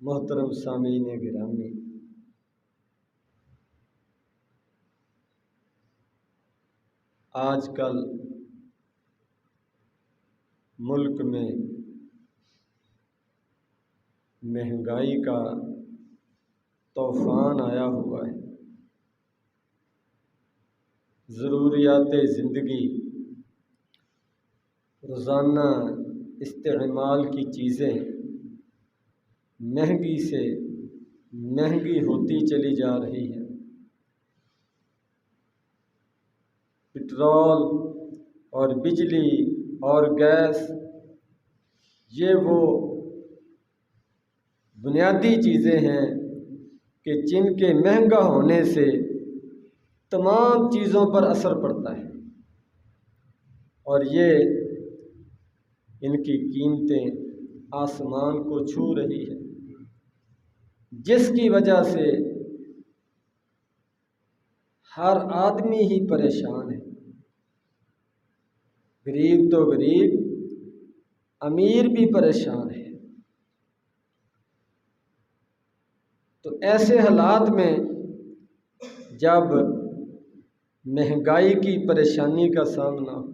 محترم سامعین گرامی، آج کل ملک میں مہنگائی کا طوفان آیا ہوا ہے۔ ضروریات زندگی، روزانہ استعمال کی چیزیں مہنگی سے مہنگی ہوتی چلی جا رہی ہے۔ پٹرول اور بجلی اور گیس، یہ وہ بنیادی چیزیں ہیں کہ جن کے مہنگا ہونے سے تمام چیزوں پر اثر پڑتا ہے، اور یہ ان کی قیمتیں آسمان کو چھو رہی ہے، جس کی وجہ سے ہر آدمی ہی پریشان ہے۔ غریب تو غریب، امیر بھی پریشان ہے۔ تو ایسے حالات میں جب مہنگائی کی پریشانی کا سامنا ہو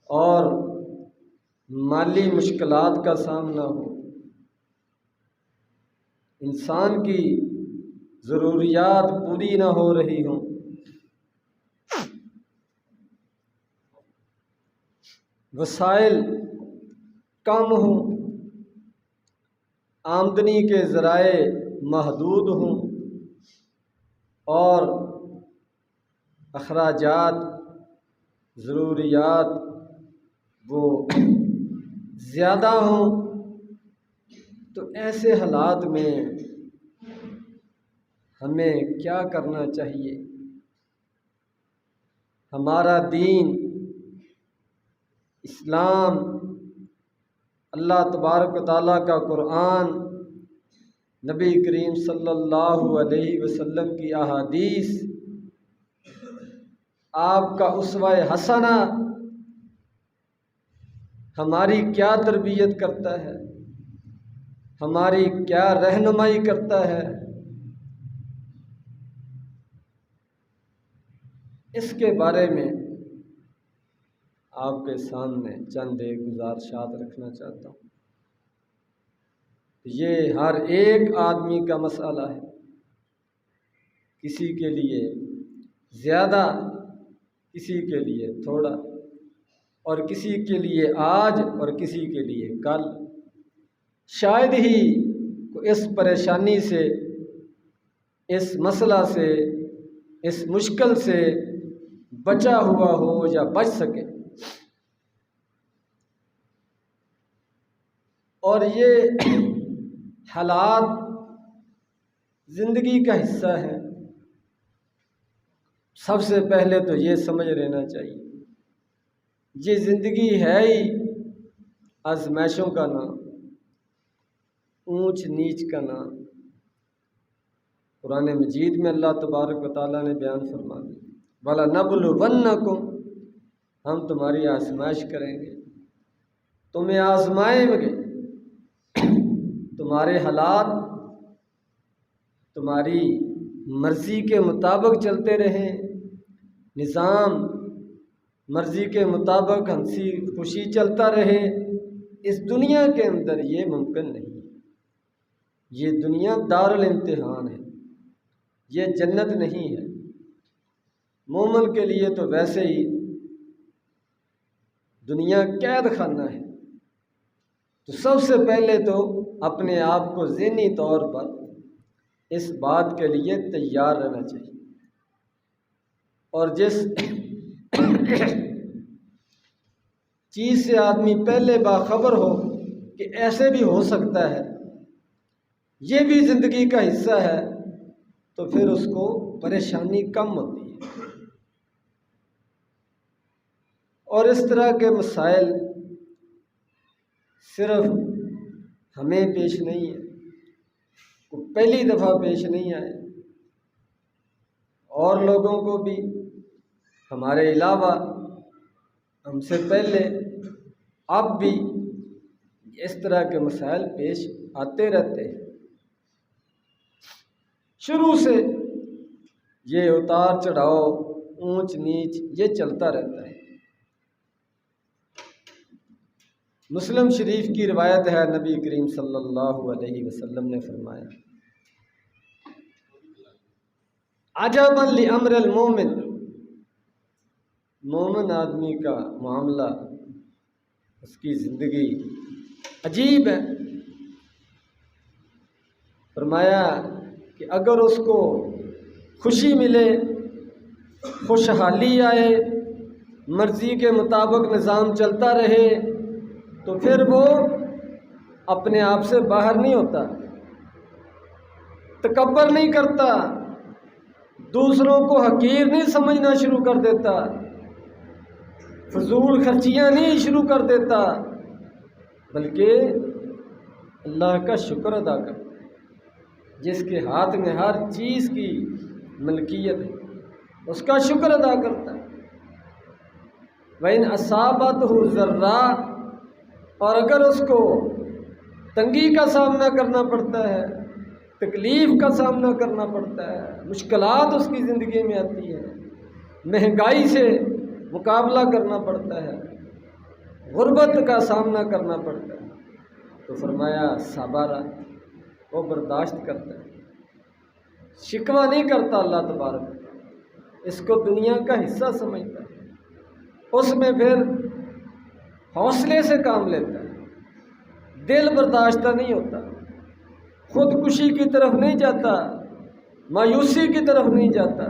اور مالی مشکلات کا سامنا ہو، انسان کی ضروریات پوری نہ ہو رہی ہوں، وسائل کم ہوں، آمدنی کے ذرائع محدود ہوں اور اخراجات، ضروریات وہ زیادہ ہوں، تو ایسے حالات میں ہمیں کیا کرنا چاہیے؟ ہمارا دین اسلام، اللہ تبارک و تعالیٰ کا قرآن، نبی کریم صلی اللہ علیہ وسلم کی احادیث، آپ کا اسوہ حسنہ ہماری کیا تربیت کرتا ہے، ہماری کیا رہنمائی کرتا ہے، اس کے بارے میں آپ کے سامنے چند ایک گزارشات رکھنا چاہتا ہوں۔ یہ ہر ایک آدمی کا مسئلہ ہے، کسی کے لیے زیادہ، کسی کے لیے تھوڑا، اور کسی کے لیے آج اور کسی کے لیے کل۔ شاید ہی اس پریشانی سے، اس مسئلہ سے، اس مشکل سے بچا ہوا ہو یا بچ سکے، اور یہ حالات زندگی کا حصہ ہے۔ سب سے پہلے تو یہ سمجھ لینا چاہیے، یہ زندگی ہے ہی آزمائشوں کا نام، اونچ نیچ کا نام۔ قرآن مجید میں اللہ تبارک و تعالیٰ نے بیان فرما دیا، وَلَنَبْلُوَنَّكُمْ، ہم تمہاری آزمائش کریں گے، تمہیں آزمائیں گے، تمہارے حالات تمہاری مرضی کے مطابق چلتے رہیں، نظام مرضی کے مطابق ہنسی خوشی چلتا رہے، اس دنیا کے اندر یہ ممکن نہیں۔ یہ دنیا دار الامتحان ہے، یہ جنت نہیں ہے۔ مومن کے لیے تو ویسے ہی دنیا قید خانہ ہے۔ تو سب سے پہلے تو اپنے آپ کو ذہنی طور پر اس بات کے لیے تیار رہنا چاہیے، اور جس چیز سے آدمی پہلے باخبر ہو کہ ایسے بھی ہو سکتا ہے، یہ بھی زندگی کا حصہ ہے، تو پھر اس کو پریشانی کم ہوتی ہے۔ اور اس طرح کے مسائل صرف ہمیں پیش نہیں ہے، کوئی پہلی دفعہ پیش نہیں آئے، اور لوگوں کو بھی ہمارے علاوہ، ہم سے پہلے، اب بھی اس طرح کے مسائل پیش آتے رہتے ہیں۔ شروع سے یہ اتار چڑھاؤ، اونچ نیچ یہ چلتا رہتا ہے۔ مسلم شریف کی روایت ہے، نبی کریم صلی اللہ علیہ وسلم نے فرمایا، عجبا لامر المومن، مومن آدمی کا معاملہ، اس کی زندگی عجیب ہے۔ فرمایا کہ اگر اس کو خوشی ملے، خوشحالی آئے، مرضی کے مطابق نظام چلتا رہے، تو پھر وہ اپنے آپ سے باہر نہیں ہوتا، تکبر نہیں کرتا، دوسروں کو حقیر نہیں سمجھنا شروع کر دیتا، فضول خرچیاں نہیں شروع کر دیتا، بلکہ اللہ کا شکر ادا کرتا ہے، جس کے ہاتھ میں ہر چیز کی ملکیت ہے اس کا شکر ادا کرتا ہے۔ وَإِنْ أَصَابَتْهُ ضَرَّاءٌ، اور اگر اس کو تنگی کا سامنا کرنا پڑتا ہے، تکلیف کا سامنا کرنا پڑتا ہے، مشکلات اس کی زندگی میں آتی ہے، مہنگائی سے مقابلہ کرنا پڑتا ہے، غربت کا سامنا کرنا پڑتا ہے، تو فرمایا صبر، وہ برداشت کرتا ہے، شکوہ نہیں کرتا اللہ تبارک، اس کو دنیا کا حصہ سمجھتا ہے، اس میں پھر حوصلے سے کام لیتا ہے، دل برداشتہ نہیں ہوتا، خودکشی کی طرف نہیں جاتا، مایوسی کی طرف نہیں جاتا،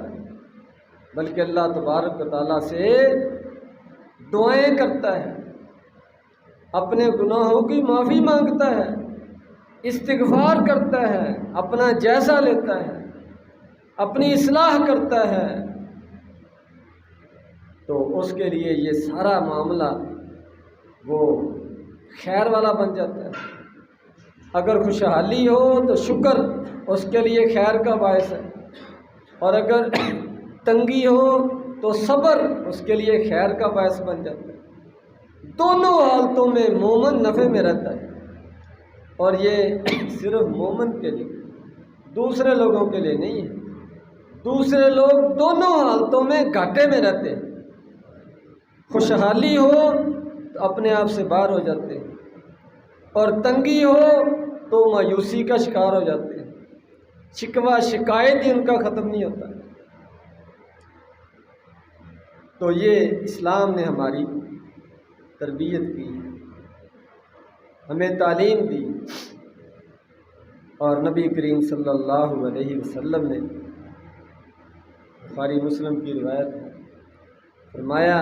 بلکہ اللہ تبارک و تعالیٰ سے دعائیں کرتا ہے، اپنے گناہوں کی معافی مانگتا ہے، استغفار کرتا ہے، اپنا جائزہ لیتا ہے، اپنی اصلاح کرتا ہے، تو اس کے لیے یہ سارا معاملہ وہ خیر والا بن جاتا ہے۔ اگر خوشحالی ہو تو شکر اس کے لیے خیر کا باعث ہے، اور اگر تنگی ہو تو صبر اس کے لیے خیر کا باعث بن جاتا ہے۔ دونوں حالتوں میں مومن نفع میں رہتا ہے، اور یہ صرف مومن کے لیے، دوسرے لوگوں کے لیے نہیں ہے۔ دوسرے لوگ دونوں حالتوں میں گھاٹے میں رہتے ہیں، خوشحالی ہو تو اپنے آپ سے باہر ہو جاتے ہیں، اور تنگی ہو تو مایوسی کا شکار ہو جاتے ہیں، شکوہ شکایت ہی ان کا ختم نہیں ہوتا۔ تو یہ اسلام نے ہماری تربیت کی، ہمیں تعلیم دی، اور نبی کریم صلی اللہ علیہ وسلم نے، بخاری مسلم کی روایت ہے، فرمایا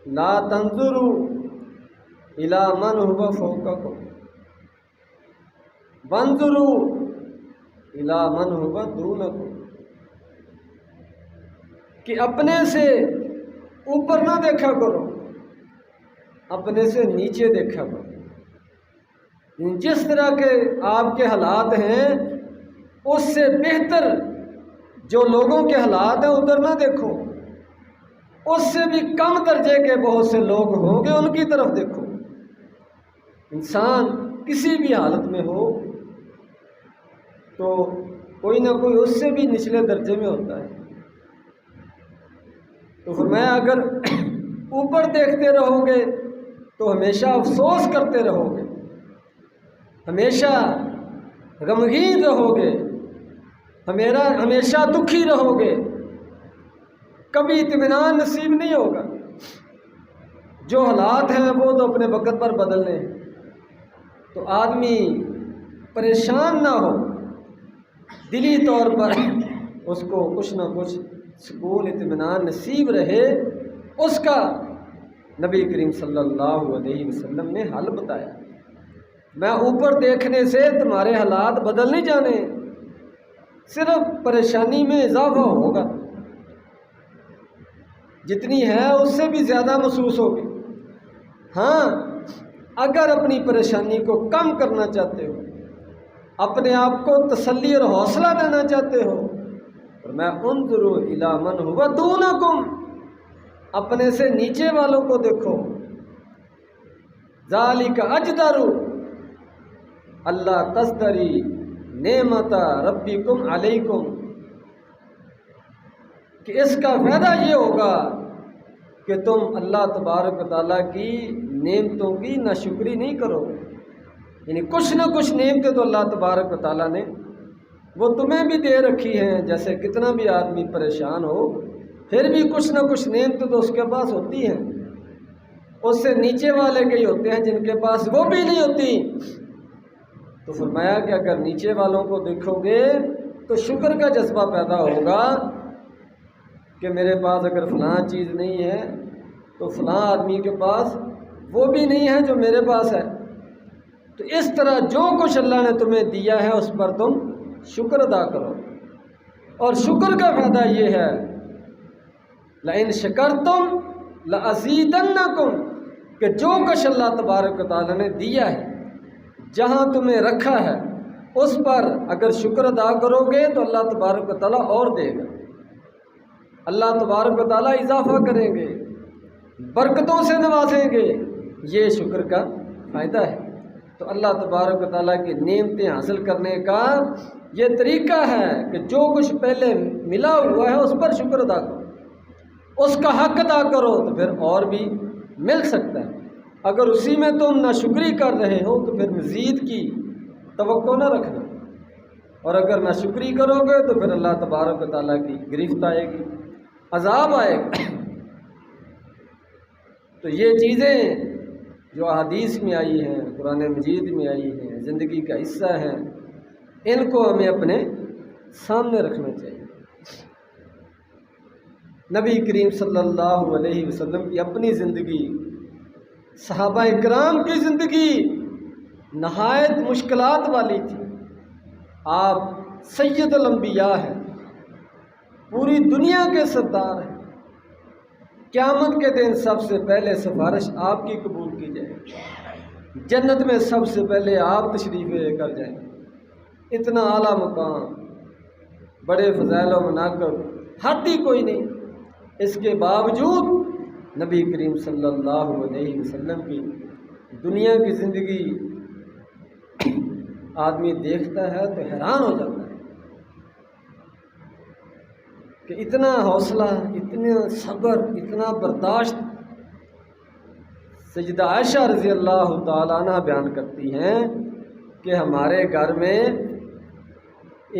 لا تنظروا الی من هو فوقکم وانظروا الی من هو دونکم، کہ اپنے سے اوپر نہ دیکھا کرو، اپنے سے نیچے دیکھا کرو، جس طرح کے آپ کے حالات ہیں اس سے بہتر جو لوگوں کے حالات ہیں ادھر نہ دیکھو، اس سے بھی کم درجے کے بہت سے لوگ ہوں گے ان کی طرف دیکھو۔ انسان کسی بھی حالت میں ہو تو کوئی نہ کوئی اس سے بھی نچلے درجے میں ہوتا ہے، تو فرمایا اگر اوپر دیکھتے رہو گے تو ہمیشہ افسوس کرتے رہو گے، ہمیشہ غمگین رہو گے، ہمیشہ دکھی رہو گے، کبھی اطمینان نصیب نہیں ہوگا۔ جو حالات ہیں وہ تو اپنے وقت پر بدلنے ہیں، تو آدمی پریشان نہ ہو، دلی طور پر اس کو کچھ نہ کچھ سکون اطمینان نصیب رہے، اس کا نبی کریم صلی اللہ علیہ وسلم نے حل بتایا۔ میں اوپر دیکھنے سے تمہارے حالات بدل نہیں جانے، صرف پریشانی میں اضافہ ہوگا، جتنی ہے اس سے بھی زیادہ محسوس ہوگی۔ ہاں، اگر اپنی پریشانی کو کم کرنا چاہتے ہو، اپنے آپ کو تسلی اور حوصلہ دینا چاہتے ہو، اور میں انظروا الی من هو دونکم، اپنے سے نیچے والوں کو دیکھو، ذالک اجدر اللہ تزدری نعمت ربکم علیکم، کہ اس کا فائدہ یہ ہوگا کہ تم اللہ تبارک و تعالیٰ کی نعمتوں کی ناشکری نہیں کرو گے۔ یعنی کچھ نہ کچھ نعمتیں تو اللہ تبارک و تعالیٰ نے وہ تمہیں بھی دے رکھی ہیں، جیسے کتنا بھی آدمی پریشان ہو پھر بھی کچھ نہ کچھ نعمتیں تو اس کے پاس ہوتی ہیں، اس سے نیچے والے کے ہی ہوتے ہیں جن کے پاس وہ بھی نہیں ہوتی۔ تو فرمایا کہ اگر نیچے والوں کو دیکھو گے تو شکر کا جذبہ پیدا ہوگا کہ میرے پاس اگر فلاں چیز نہیں ہے تو فلاں آدمی کے پاس وہ بھی نہیں ہے جو میرے پاس ہے۔ تو اس طرح جو کچھ اللہ نے تمہیں دیا ہے اس پر تم شکر ادا کرو، اور شکر کا فائدہ یہ ہے لئن شکرتم لازیدنکم، کہ جو کچھ اللہ تبارک و تعالیٰ نے دیا ہے، جہاں تمہیں رکھا ہے، اس پر اگر شکر ادا کرو گے تو اللہ تبارک و تعالیٰ اور دے گا، اللہ تبارک و تعالیٰ اضافہ کریں گے، برکتوں سے نوازیں گے۔ یہ شکر کا فائدہ ہے۔ تو اللہ تبارک و تعالیٰ کی نعمتیں حاصل کرنے کا یہ طریقہ ہے کہ جو کچھ پہلے ملا ہوا ہے اس پر شکر ادا کرو، اس کا حق ادا کرو تو پھر اور بھی مل سکتا ہے۔ اگر اسی میں تم ناشکری کر رہے ہو تو پھر مزید کی توقع نہ رکھنا، اور اگر ناشکری کرو گے تو پھر اللہ تبارک و تعالیٰ کی گرفت آئے گی، عذاب آئے گا۔ تو یہ چیزیں جو احادیث میں آئی ہیں، قرآن مجید میں آئی ہیں، زندگی کا حصہ ہیں، ان کو ہمیں اپنے سامنے رکھنا چاہیے۔ نبی کریم صلی اللہ علیہ وسلم کی اپنی زندگی، صحابہ اکرام کی زندگی نہایت مشکلات والی تھی۔ آپ سید الانبیاء ہیں، پوری دنیا کے سردار ہیں، قیامت کے دن سب سے پہلے سفارش آپ کی قبول کی جائے، جنت میں سب سے پہلے آپ تشریف لے کر جائیں، اتنا اعلیٰ مقام، بڑے فضائل و مناقب، حد ہی کوئی نہیں۔ اس کے باوجود نبی کریم صلی اللہ علیہ وسلم کی دنیا کی زندگی آدمی دیکھتا ہے تو حیران ہو جاتا ہے کہ اتنا حوصلہ، اتنا صبر، اتنا برداشت۔ سیدہ عائشہ رضی اللہ تعالیٰ عنہ بیان کرتی ہیں کہ ہمارے گھر میں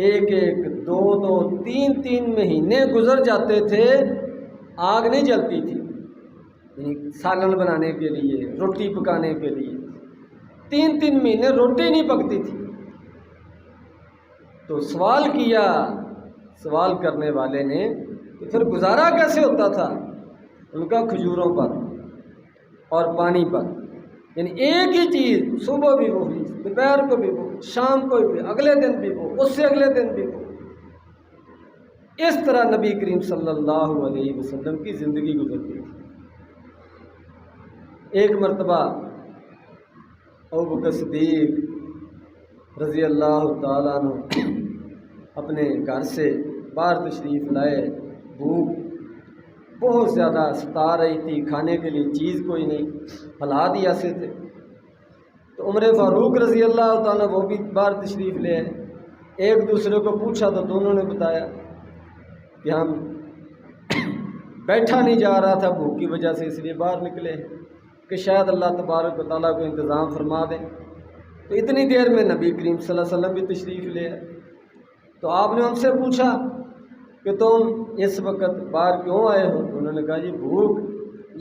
ایک ایک، دو دو، تین تین مہینے گزر جاتے تھے، آگ نہیں جلتی تھی، یعنی سالن بنانے کے لیے، روٹی پکانے کے لیے 3 مہینے روٹی نہیں پکتی تھی۔ تو سوال کیا سوال کرنے والے نے کہ پھر گزارا کیسے ہوتا تھا؟ ان کا کھجوروں پر اور پانی پر، یعنی ایک ہی چیز، صبح بھی وہ، دوپہر کو بھی وہ، شام کو بھی، اگلے دن بھی وہ، اس سے اگلے دن بھی وہ۔ اس طرح نبی کریم صلی اللہ علیہ وسلم کی زندگی گزرتی تھی۔ ایک مرتبہ ابوبکر صدیق رضی اللہ تعالیٰ عنہ اپنے گھر سے باہر تشریف لائے، بھوک بہت زیادہ ستا رہی تھی، کھانے کے لیے چیز کوئی نہیں، حالات ہی ایسے تھے۔ تو عمر فاروق رضی اللہ تعالیٰ وہ بھی باہر تشریف لے آئے، ایک دوسرے کو پوچھا تو دونوں نے بتایا کہ ہم بیٹھا نہیں جا رہا تھا بھوک کی وجہ سے، اس لیے باہر نکلے کہ شاید اللہ تبارک و تعالیٰ کو انتظام فرما دیں۔ تو اتنی دیر میں نبی کریم صلی اللہ علیہ وسلم بھی تشریف لے آئے۔ تو آپ نے ان سے پوچھا کہ تم اس وقت باہر کیوں آئے ہو؟ انہوں نے کہا جی بھوک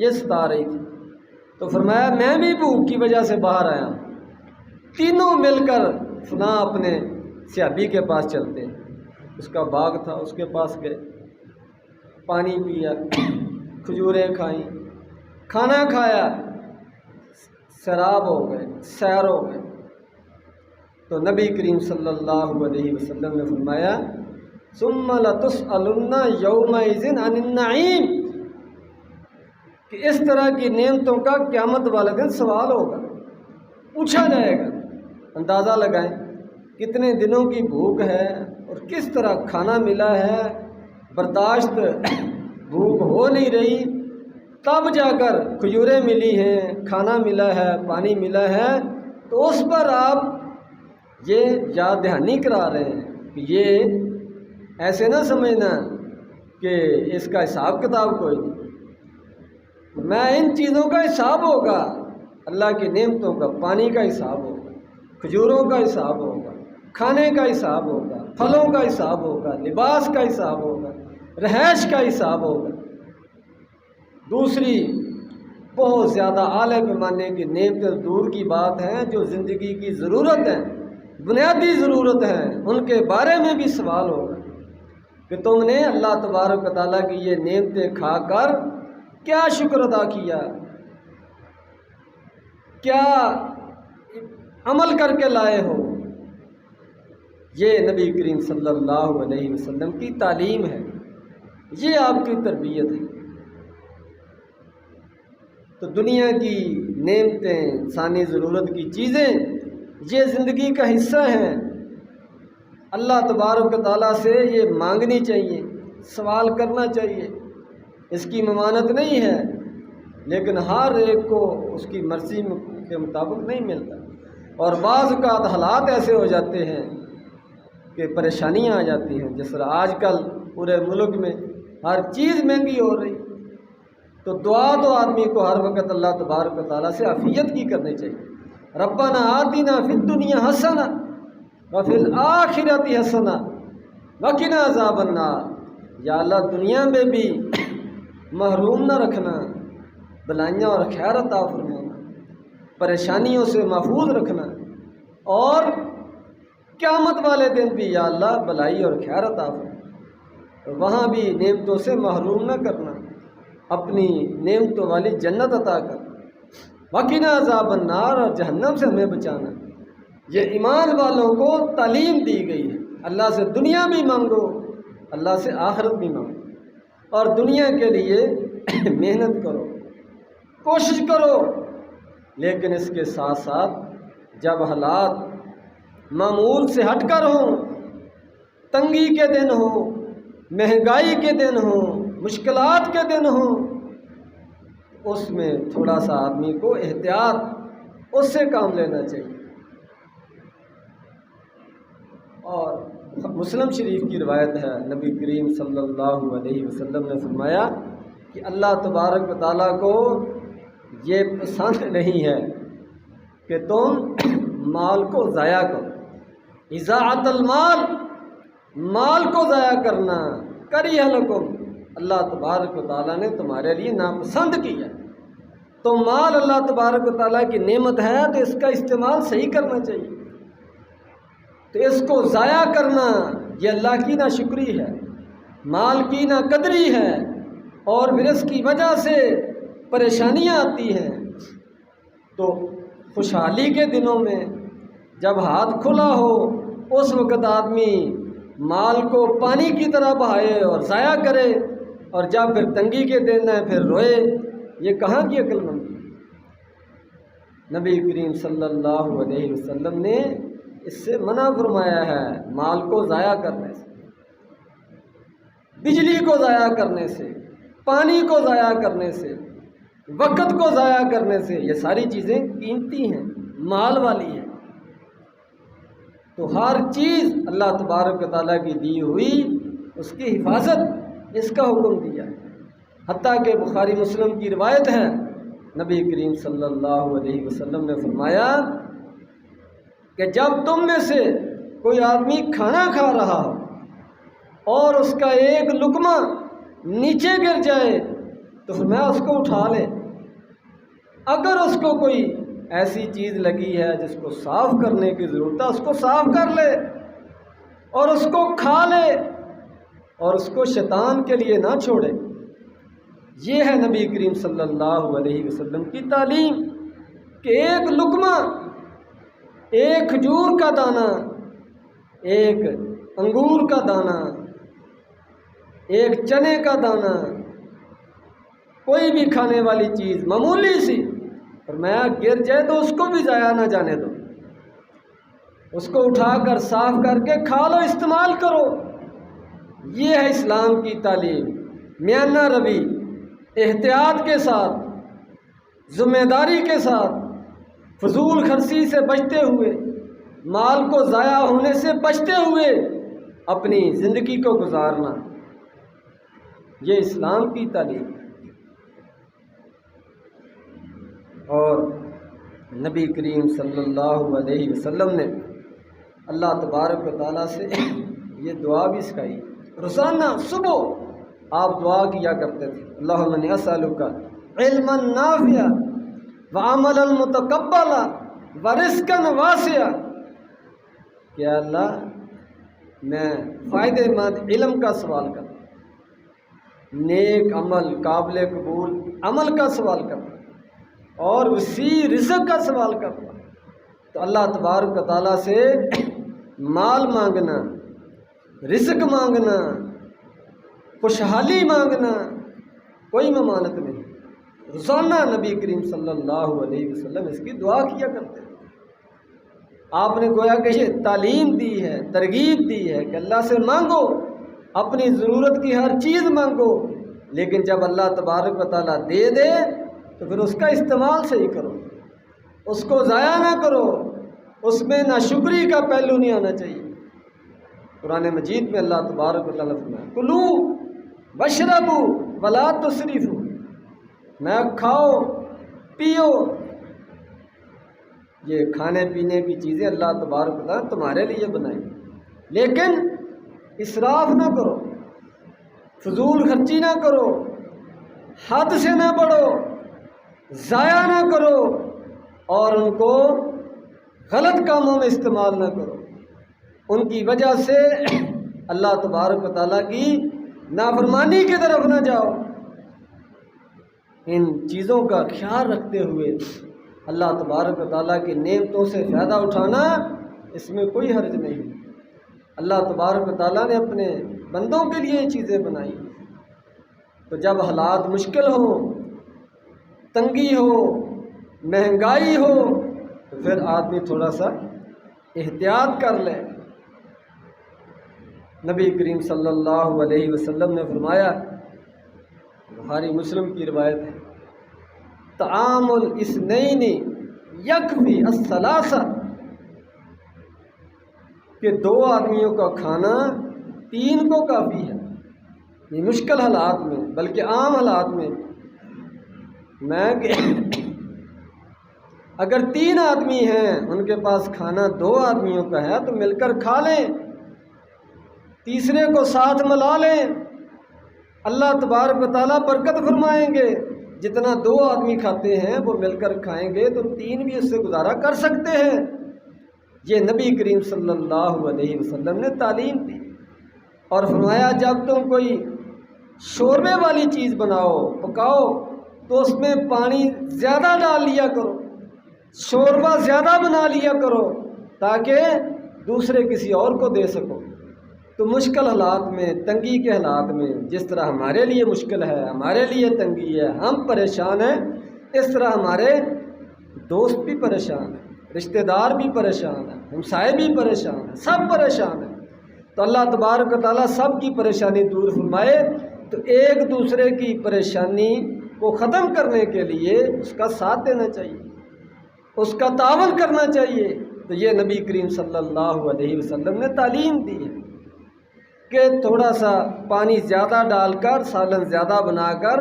یہ ستا رہی تھی۔ تو فرمایا میں بھی بھوک کی وجہ سے باہر آیا ہوں۔ تینوں مل کر فلاں اپنے صحابی کے پاس چلتے ہیں، اس کا باغ تھا، اس کے پاس گئے، پانی پیا، کھجوریں کھائیں، کھانا کھایا، سیراب ہو گئے، سیر ہو گئے۔ تو نبی کریم صلی اللہ علیہ وسلم نے فرمایا ثم لتسألن یومئذ عن النعیم، کہ اس طرح کی نعمتوں کا قیامت والے دن سوال ہوگا، پوچھا جائے گا۔ اندازہ لگائیں کتنے دنوں کی بھوک ہے اور کس طرح کھانا ملا ہے، برداشت بھوک ہو نہیں رہی، تب جا کر کھجوریں ملی ہیں، کھانا ملا ہے، پانی ملا ہے، تو اس پر آپ یہ یاد دہانی کرا رہے ہیں کہ یہ ایسے نہ سمجھنا کہ اس کا حساب کتاب کوئی نہیں۔ میں ان چیزوں کا حساب ہوگا، اللہ کی نعمتوں کا، پانی کا حساب ہوگا، کھجوروں کا حساب ہوگا، کھانے کا حساب ہوگا، پھلوں کا حساب ہوگا، لباس کا حساب ہوگا، رہائش کا حساب ہوگا۔ دوسری بہت زیادہ اعلیٰ پیمانے کی نعمتیں دور کی بات ہیں، جو زندگی کی ضرورت ہے، بنیادی ضرورت ہے، ان کے بارے میں بھی سوال ہوگا کہ تم نے اللہ تبارک و تعالیٰ کی یہ نعمتیں کھا کر کیا شکر ادا کیا، کیا عمل کر کے لائے ہو۔ یہ نبی کریم صلی اللہ علیہ وسلم کی تعلیم ہے، یہ آپ کی تربیت ہے۔ تو دنیا کی نعمتیں، انسانی ضرورت کی چیزیں، یہ زندگی کا حصہ ہیں۔ اللہ تبارک و تعالیٰ سے یہ مانگنی چاہیے، سوال کرنا چاہیے۔ اس کی ممانعت نہیں ہے، لیکن ہر ایک کو اس کی مرضی کے مطابق نہیں ملتا، اور بعض اوقات حالات ایسے ہو جاتے ہیں کہ پریشانیاں آ جاتی ہیں، جس طرح آج کل پورے ملک میں ہر چیز مہنگی ہو رہی، تو دعا تو آدمی کو ہر وقت اللہ تبارک و تعالیٰ سے عافیت کی کرنی چاہیے۔ ربنا آتنا فی الدنیا حسنہ وفی الآخرۃ حسنہ وقنا عذاب النار۔ یا اللہ دنیا میں بھی محروم نہ رکھنا، بلائیاں اور خیر عطا فرمانا، پریشانیوں سے محفوظ رکھنا، اور قیامت والے دن بھی یا اللہ بلائی اور خیر عطا فرمانا، وہاں بھی نعمتوں سے محروم نہ کرنا، اپنی نعمتوں والی جنت عطا کرنا، وقنا عذاب النار، اور جہنم سے ہمیں بچانا۔ یہ ایمان والوں کو تعلیم دی گئی ہے۔ اللہ سے دنیا بھی مانگو، اللہ سے آخرت بھی مانگو، اور دنیا کے لیے محنت کرو، کوشش کرو، لیکن اس کے ساتھ ساتھ جب حالات معمول سے ہٹ کر ہوں، تنگی کے دن ہوں، مہنگائی کے دن ہوں، مشکلات کے دن ہوں، اس میں تھوڑا سا آدمی کو احتیاط اس سے کام لینا چاہیے۔ اور مسلم شریف کی روایت ہے، نبی کریم صلی اللہ علیہ وسلم نے فرمایا کہ اللہ تبارک و تعالیٰ کو یہ پسند نہیں ہے کہ تم مال کو ضائع کرو۔ اضاعت المال، مال کو ضائع کرنا، کریہ لکم، اللہ تبارک و تعالیٰ نے تمہارے لیے ناپسند کیا۔ تو مال اللہ تبارک و تعالیٰ کی نعمت ہے، تو اس کا استعمال صحیح کرنا چاہیے۔ تو اس کو ضائع کرنا یہ اللہ کی ناشکری ہے، مال کی ناقدری ہے، اور پھر اس کی وجہ سے پریشانیاں آتی ہیں۔ تو خوشحالی کے دنوں میں جب ہاتھ کھلا ہو، اس وقت آدمی مال کو پانی کی طرح بہائے اور ضائع کرے، اور جب پھر تنگی کے دن ہے پھر روئے، یہ کہاں کی عقل مندی؟ نبی کریم صلی اللہ علیہ وسلم نے اس سے منع فرمایا ہے، مال کو ضائع کرنے سے، بجلی کو ضائع کرنے سے، پانی کو ضائع کرنے سے، وقت کو ضائع کرنے سے۔ یہ ساری چیزیں قیمتی ہیں، مال والی ہیں۔ تو ہر چیز اللہ تبارک و تعالیٰ کی دی ہوئی، اس کی حفاظت، اس کا حکم دیا ہے۔ حتیٰ کہ بخاری مسلم کی روایت ہے، نبی کریم صلی اللہ علیہ وسلم نے فرمایا کہ جب تم میں سے کوئی آدمی کھانا کھا رہا ہو اور اس کا ایک لقمہ نیچے گر جائے تو فرمایا اس کو اٹھا لے۔ اگر اس کو کوئی ایسی چیز لگی ہے جس کو صاف کرنے کی ضرورت ہے، اس کو صاف کر لے اور اس کو کھا لے، اور اس کو شیطان کے لیے نہ چھوڑے۔ یہ ہے نبی کریم صلی اللہ علیہ وسلم کی تعلیم کہ ایک لقمہ، ایک کھجور کا دانہ، ایک انگور کا دانہ، ایک چنے کا دانہ، کوئی بھی کھانے والی چیز معمولی سی، فرمایا گر جائے تو اس کو بھی ضائع نہ جانے دو، اس کو اٹھا کر صاف کر کے کھا لو، استعمال کرو۔ یہ ہے اسلام کی تعلیم، میانہ روی، احتیاط کے ساتھ، ذمہ داری کے ساتھ، فضول خرچی سے بچتے ہوئے، مال کو ضائع ہونے سے بچتے ہوئے اپنی زندگی کو گزارنا، یہ اسلام کی تعلیم ہے۔ اور نبی کریم صلی اللہ علیہ وسلم نے اللہ تبارک و تعالیٰ سے یہ دعا بھی سکھائی۔ روزانہ صبح آپ دعا کیا کرتے تھے، اللہم انی اسألک علما نافعا وعملا متقبلا ورزقا واسعا، کہ اللہ میں فائدہ مند علم کا سوال کرتا ہوں، نیک عمل، قابل قبول عمل کا سوال کرتا ہوں، اور وسیع رزق کا سوال کرتا ہوں۔ تو اللہ تبارک و تعالیٰ سے مال مانگنا، رزق مانگنا، خوشحالی مانگنا کوئی ممانعت نہیں۔ روزانہ نبی کریم صلی اللہ علیہ وسلم اس کی دعا کیا کرتے ہیں۔ آپ نے گویا کہ یہ تعلیم دی ہے، ترغیب دی ہے کہ اللہ سے مانگو، اپنی ضرورت کی ہر چیز مانگو، لیکن جب اللہ تبارک و تعالیٰ دے دے تو پھر اس کا استعمال صحیح کرو، اس کو ضائع نہ کرو، اس میں ناشکری کا پہلو نہیں آنا چاہیے۔ قرآن مجید میں اللہ تبارک و تعالیٰ فرمایا کلو واشربوا ولا تسرفوا، میں کھاؤ پیو، یہ کھانے پینے کی چیزیں اللہ تبارک و تعالیٰ تمہارے لیے بنائی، لیکن اسراف نہ کرو، فضول خرچی نہ کرو، حد سے نہ بڑھو، ضائع نہ کرو، اور ان کو غلط کاموں میں استعمال نہ کرو، ان کی وجہ سے اللہ تبارک و تعالیٰ کی نافرمانی کی طرف نہ جاؤ۔ ان چیزوں کا خیال رکھتے ہوئے اللہ تبارک و تعالیٰ کی نعمتوں سے فائدہ اٹھانا، اس میں کوئی حرج نہیں۔ اللہ تبارک و تعالیٰ نے اپنے بندوں کے لیے یہ چیزیں بنائی، تو جب حالات مشکل ہوں، تنگی ہو، مہنگائی ہو، تو پھر آدمی تھوڑا سا احتیاط کر لے۔ نبی کریم صلی اللہ علیہ وسلم نے فرمایا، بخاری مسلم کی روایت ہے، طعام الاثنین یکفی الثلاثہ، کہ دو آدمیوں کا کھانا تین کو کافی ہے۔ یہ مشکل حالات میں، بلکہ عام حالات میں اگر تین آدمی ہیں، ان کے پاس کھانا دو آدمیوں کا ہے تو مل کر کھا لیں، تیسرے کو ساتھ ملا لیں، اللہ تبارک و تعالیٰ برکت فرمائیں گے۔ جتنا دو آدمی کھاتے ہیں وہ مل کر کھائیں گے تو تین بھی اس سے گزارا کر سکتے ہیں۔ یہ نبی کریم صلی اللہ علیہ وسلم نے تعلیم دی، اور فرمایا جب تم کوئی شوربے والی چیز بناؤ، پکاؤ، تو اس میں پانی زیادہ ڈال لیا کرو، شوربہ زیادہ بنا لیا کرو، تاکہ دوسرے کسی اور کو دے سکو۔ تو مشکل حالات میں، تنگی کے حالات میں، جس طرح ہمارے لیے مشکل ہے، ہمارے لیے تنگی ہے، ہم پریشان ہیں، اس طرح ہمارے دوست بھی پریشان ہیں، رشتہ دار بھی پریشان ہیں، ہمسائے بھی پریشان ہیں، سب پریشان ہیں۔ تو اللہ تبارک و تعالیٰ سب کی پریشانی دور فرمائے، تو ایک دوسرے کی پریشانی کو ختم کرنے کے لیے اس کا ساتھ دینا چاہیے، اس کا تعاون کرنا چاہیے۔ تو یہ نبی کریم صلی اللہ علیہ وسلم نے تعلیم دی ہے کہ تھوڑا سا پانی زیادہ ڈال کر، سالن زیادہ بنا کر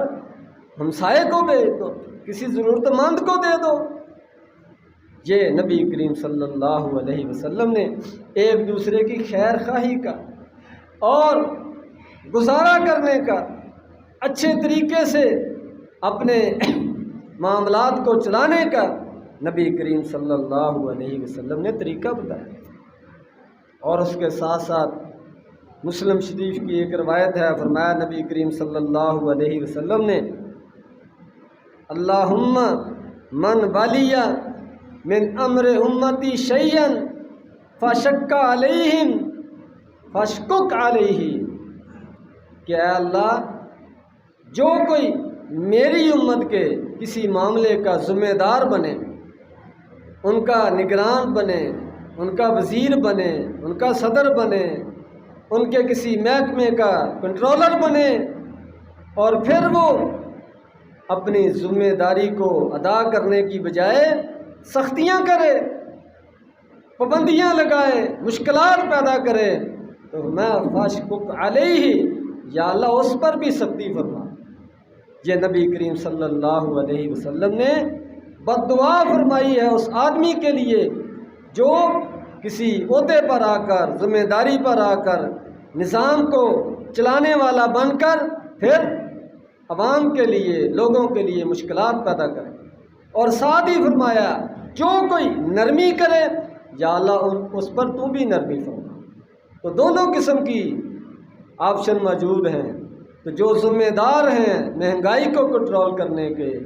ہمسائے کو بھیج دو، کسی ضرورت مند کو دے دو۔ یہ نبی کریم صلی اللہ علیہ وسلم نے ایک دوسرے کی خیر خواہی کا اور گزارا کرنے کا، اچھے طریقے سے اپنے معاملات کو چلانے کا نبی کریم صلی اللہ علیہ وسلم نے طریقہ بتایا۔ اور اس کے ساتھ ساتھ مسلم شریف کی ایک روایت ہے، فرمایا نبی کریم صلی اللہ علیہ وسلم نے، اللہم من ولی من امر امتی شیئا فشق علیہم فاشقق علیہ، کہ اے اللہ جو کوئی میری امت کے کسی معاملے کا ذمہ دار بنے، ان کا نگران بنے، ان کا وزیر بنے، ان کا صدر بنے، ان کے کسی محکمے کا کنٹرولر بنے، اور پھر وہ اپنی ذمہ داری کو ادا کرنے کی بجائے سختیاں کرے، پابندیاں لگائے، مشکلات پیدا کرے، تو میں فاشقق علیہ، یا اللہ اس پر بھی سختی فرما۔ یہ نبی کریم صلی اللہ علیہ وسلم نے بد دعا فرمائی ہے اس آدمی کے لیے جو کسی عہدے پر آ کر، ذمہ داری پر آ کر، نظام کو چلانے والا بن کر پھر عوام کے لیے، لوگوں کے لیے مشکلات پیدا کرے۔ اور ساتھ ہی فرمایا جو کوئی نرمی کرے یا اللہ اس پر تو بھی نرمی فرما۔ تو دونوں قسم کی آپشن موجود ہیں۔ تو جو ذمہ دار ہیں مہنگائی کو کنٹرول کرنے کے،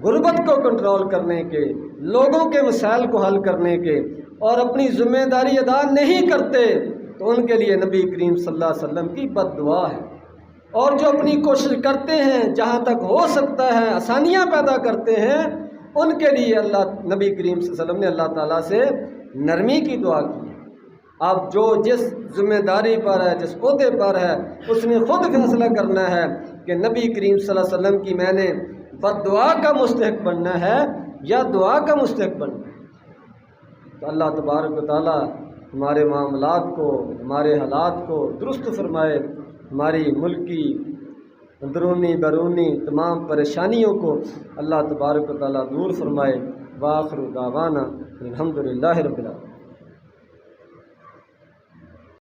غربت کو کنٹرول کرنے کے، لوگوں کے مسائل کو حل کرنے کے، اور اپنی ذمہ داری ادا نہیں کرتے، تو ان کے لیے نبی کریم صلی اللہ علیہ وسلم کی بد دعا ہے۔ اور جو اپنی کوشش کرتے ہیں، جہاں تک ہو سکتا ہے آسانیاں پیدا کرتے ہیں، ان کے لیے نبی کریم صلی اللہ علیہ وسلم نے اللہ تعالیٰ سے نرمی کی دعا کی۔ اب جو جس ذمہ داری پر ہے، جس عہدے پر ہے، اس نے خود فیصلہ کرنا ہے کہ نبی کریم صلی اللہ علیہ وسلم کی میں نے بد دعا کا مستحق بننا ہے یا دعا کا مستحق بننا ہے۔ تو اللہ تبارک و تعالیٰ ہمارے معاملات کو، ہمارے حالات کو درست فرمائے، ہماری ملکی، اندرونی، بیرونی تمام پریشانیوں کو اللہ تبارک و تعالیٰ دور فرمائے۔ وآخر دعوانا الحمدللہ رب العالمین۔